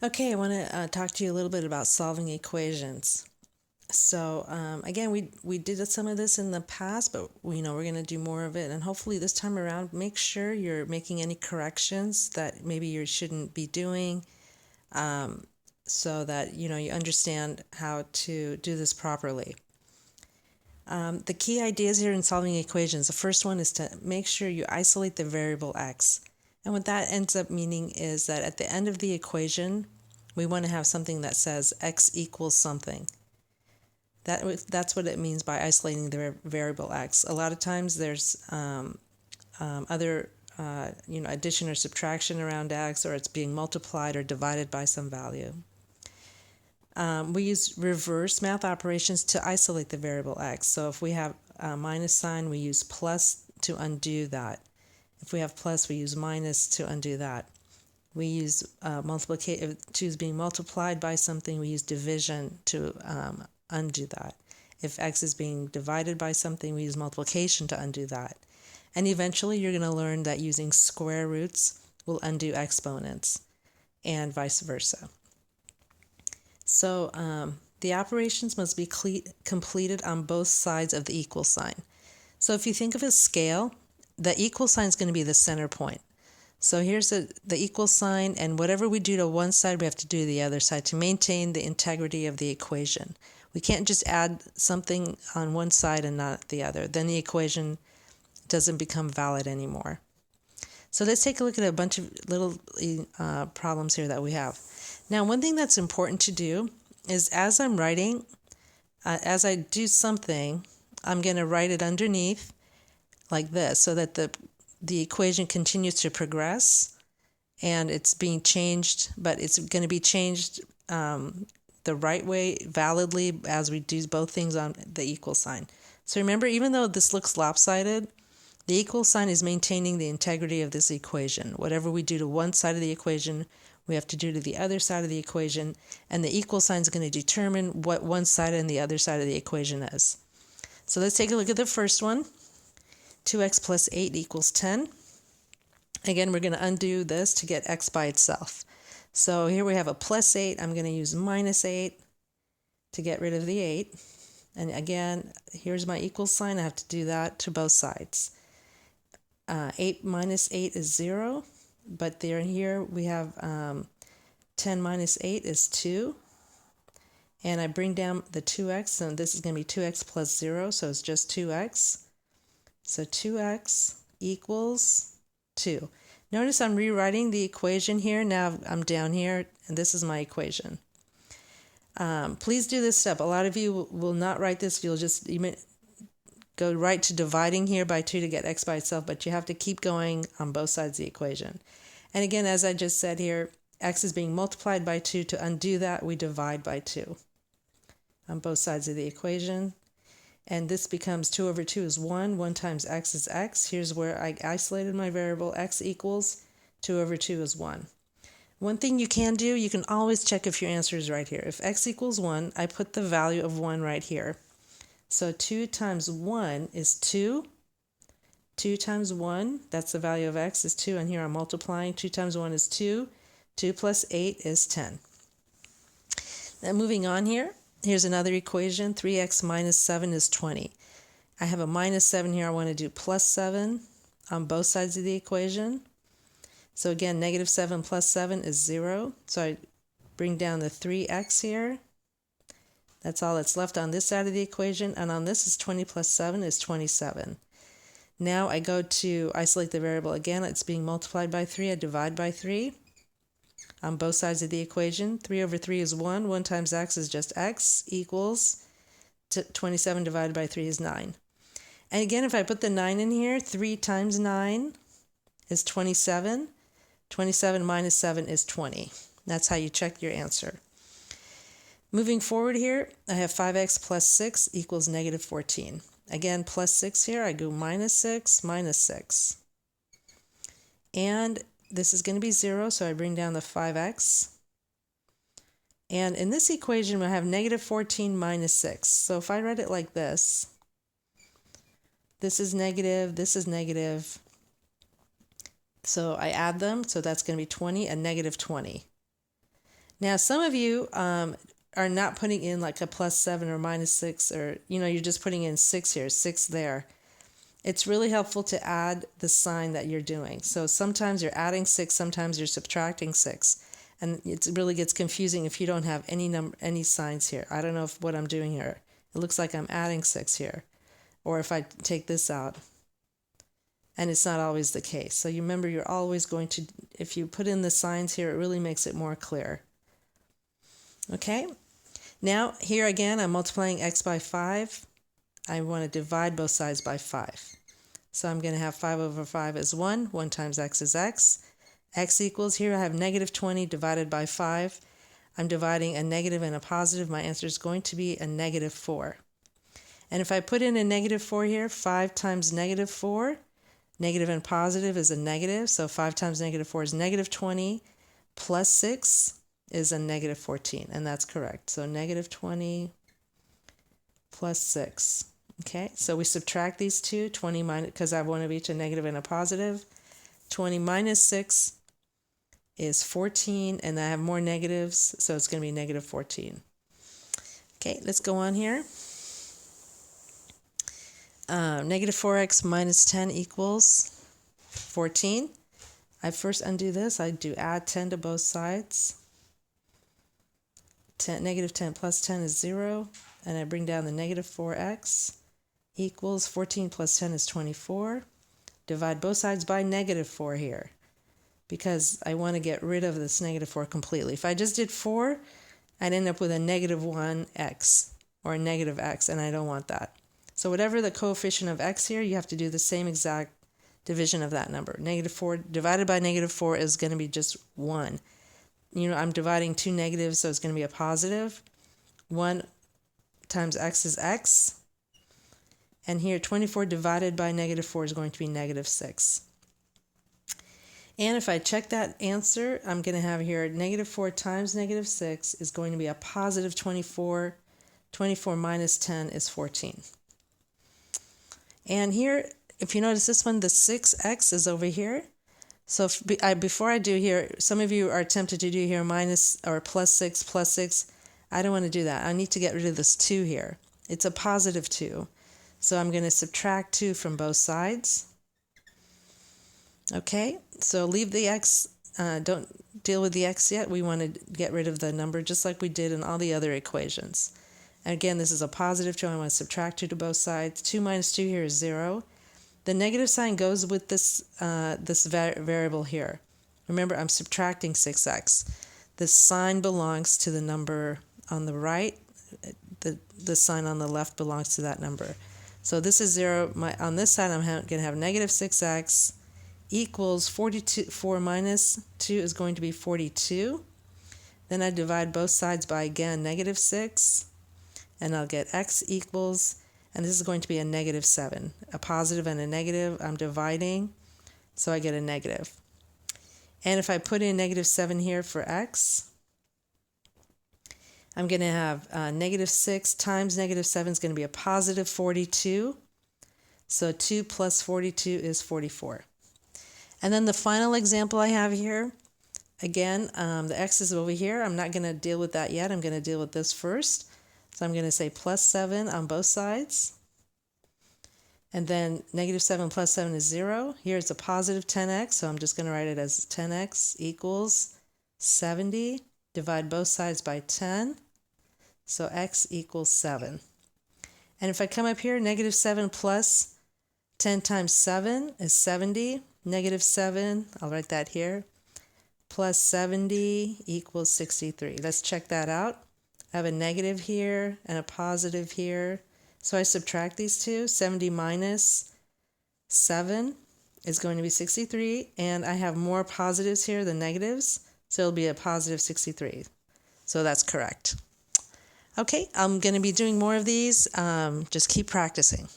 Okay, I want to talk to you a little bit about solving equations. So again, we did some of this in the past, but we're going to do more of it, and hopefully this time around, make sure you're making any corrections that maybe you shouldn't be doing, so that you understand how to do this properly. The key ideas here in solving equations. The first one is to make sure you isolate the variable x. And what that ends up meaning is that at the end of the equation, we want to have something that says x equals something. That's what it means by isolating the variable x. A lot of times there's other addition or subtraction around x, or it's being multiplied or divided by some value. We use reverse math operations to isolate the variable x. So if we have a minus sign, we use plus to undo that. If we have plus, we use minus to undo that. We use multiplication. If 2 is being multiplied by something, we use division to undo that. If x is being divided by something, we use multiplication to undo that. And eventually, you're going to learn that using square roots will undo exponents, and vice versa. So the operations must be completed on both sides of the equal sign. So if you think of a scale, the equal sign is going to be the center point. So here's the equal sign, and whatever we do to one side, we have to do to the other side to maintain the integrity of the equation. We can't just add something on one side and not the other. Then the equation doesn't become valid anymore. So let's take a look at a bunch of little problems here that we have. Now, one thing that's important to do is as I'm writing, as I do something, I'm going to write it underneath like this so that the equation continues to progress and it's being changed, but it's going to be changed the right way, validly, as we do both things on the equal sign. So remember, even though this looks lopsided, the equal sign is maintaining the integrity of this equation. Whatever we do to one side of the equation, we have to do to the other side of the equation, and the equal sign is going to determine what one side and the other side of the equation is. So let's take a look at the first one. 2x plus 8 equals 10. Again, we're going to undo this to get x by itself. So here we have a plus 8. I'm going to use minus 8 to get rid of the 8. And again, here's my equal sign. I have to do that to both sides. 8 minus 8 is 0, but there here we have 10 minus 8 is 2. And I bring down the 2x, and this is going to be 2x plus 0, so it's just 2x. So 2x equals 2. Notice I'm rewriting the equation here. Now I'm down here, and this is my equation. Please do this step. A lot of you will not write this. You'll just go right to dividing here by 2 to get x by itself, but you have to keep going on both sides of the equation. And again, as I just said here, x is being multiplied by 2. To undo that, we divide by 2 on both sides of the equation. And this becomes 2 over 2 is 1. 1 times x is x. Here's where I isolated my variable. X equals 2 over 2 is 1. One thing you can do, you can always check if your answer is right here. If x equals 1, I put the value of 1 right here. So 2 times 1 is 2. 2 times 1, that's the value of x, is 2. And here I'm multiplying. 2 times 1 is 2. 2 plus 8 is 10. Now moving on here, here's another equation. 3x minus 7 is 20. I have a minus 7 here. I want to do plus 7 on both sides of the equation. So again, negative 7 plus 7 is 0. So I bring down the 3x here. That's all that's left on this side of the equation. And on this is 20 plus 7 is 27. Now I go to isolate the variable again. It's being multiplied by 3. I divide by 3 on both sides of the equation. 3 over 3 is 1. 1 times x is just x equals 27 divided by 3 is 9. And again, if I put the 9 in here, 3 times 9 is 27. 27 minus 7 is 20. That's how you check your answer. Moving forward here, I have 5x plus 6 equals negative 14. Again, plus 6 here, I go minus 6, minus 6. And this is going to be 0, so I bring down the 5x. And in this equation, I have negative 14 minus 6. So if I write it like this is negative, this is negative. So I add them, so that's going to be 20 and negative 20. Now, some of you are not putting in like a +7 or -6, or, you're just putting in 6 here, 6 there. It's really helpful to add the sign that you're doing. So sometimes you're adding 6, sometimes you're subtracting 6. And it really gets confusing if you don't have any signs here. I don't know what I'm doing here. It looks like I'm adding 6 here. Or if I take this out. And it's not always the case. So you remember, you're always going to, if you put in the signs here, it really makes it more clear. Okay, now here again, I'm multiplying x by 5. I want to divide both sides by 5. So I'm going to have 5 over 5 is 1. 1 times x is x. X equals, here I have -20 divided by 5. I'm dividing a negative and a positive. My answer is going to be a -4. And if I put in a -4 here, 5 times -4, negative and positive is a negative. So 5 times -4 is -20, plus 6 is a -14. And that's correct. So -20 plus 6. Okay, so we subtract these two, 20 minus, because I have one of each, a negative and a positive. 20 minus 6 is 14, and I have more negatives, so it's going to be -14. Okay, let's go on here. -4x minus 10 equals 14. I first undo this. I do add 10 to both sides. -10 plus 10 is 0, and I bring down the -4x equals 14 plus 10 is 24. Divide both sides by -4 here, because I want to get rid of this -4 completely. If I just did 4, I'd end up with a -1x or a -x, and I don't want that. So whatever the coefficient of x here, you have to do the same exact division of that number. -4 divided by -4 is going to be just 1. I'm dividing two negatives, so it's going to be a positive. 1 times x is x. And here, 24 divided by -4 is going to be -6. And if I check that answer, I'm going to have here -4 times -6 is going to be a positive 24. 24 minus 10 is 14. And here, if you notice this one, the 6x is over here. So before I do here, some of you are tempted to do here minus or plus 6, plus 6. I don't want to do that. I need to get rid of this 2 here. It's a positive 2. So I'm going to subtract 2 from both sides. Okay, so leave the x, don't deal with the x yet. We want to get rid of the number just like we did in all the other equations. And again, this is a positive 2. I want to subtract 2 to both sides. 2 minus 2 here is 0. The negative sign goes with this, variable here. Remember, I'm subtracting 6x. The sign belongs to the number on the right. The sign on the left belongs to that number. So this is 0. On this side, I'm going to have -6x equals 42. 4 minus 2 is going to be 42. Then I divide both sides by, again, -6. And I'll get x equals, and this is going to be a -7. A positive and a negative, I'm dividing, so I get a negative. And if I put in -7 here for x, I'm going to have -6 times -7 is going to be a positive 42. So 2 plus 42 is 44. And then the final example I have here, again, the x is over here. I'm not going to deal with that yet. I'm going to deal with this first. So I'm going to say +7 on both sides. And then -7 plus 7 is 0. Here it's a positive 10x, so I'm just going to write it as 10x equals 70. Divide both sides by 10. So x equals 7. And if I come up here, -7 plus 10 times 7 is 70. -7, I'll write that here, plus 70 equals 63. Let's check that out. I have a negative here and a positive here. So I subtract these two. 70 minus 7 is going to be 63. And I have more positives here than negatives. So it'll be a positive 63. So that's correct. Okay, I'm going to be doing more of these. Just keep practicing.